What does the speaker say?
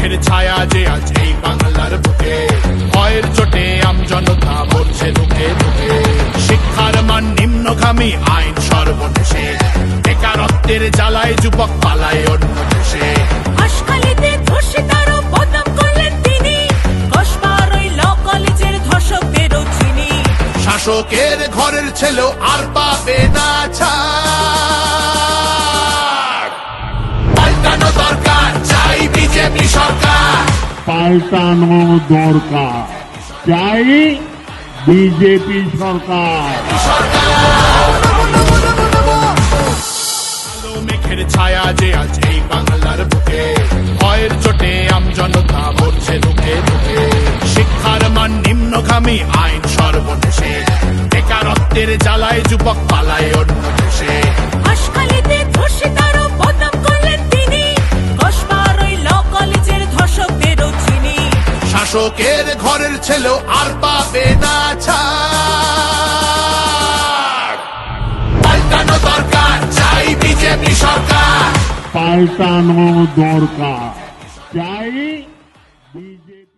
মেঘের ছায়া যে আজ এই বাংলার বুকে, ভয়ের চোটে আমজনতা মরছে ধুকে ধুকে। শিক্ষার মান নিম্নগামী, আইন সর্বনেশে, বেকারত্বের জ্বালায় যুবক পালায় অন্য দেশে। হাসখালিতে ধর্ষিতারও বদনাম করলেন তিনি, কসবার ওই ল কলেজের ধর্ষকদেরও চিনি। শাসকের ঘরের ছেলেও আর পাবে না ছাড়। পাল্টানো দরকার, চাই বিজেপি সরকার। পাল্টানো দরকার, চাই বিজেপি সরকার। কালো মেঘের ছায়া যে আজ এই বাংলার বুকে, ভয়ের চোটে আমজনতা মরছে ধুকে ধুকে। শিক্ষার মান নিম্নগামী, আইন সর্বনেশে, বেকারত্বের জ্বালায় যুবক পালায় অন্য দেশে। হাসখালিতে ধর্ষিতারও বদনাম করলেন তিনি, কসবার ওই ল কলেজের ধর্ষকদেরও চিনি। শাসকের ঘরের ছেলেও আর পাবে না ছাড়। পাল্টানো দরকার, চাই বিজেপি সরকার। পাল্টানো দরকার, চাই বিজেপি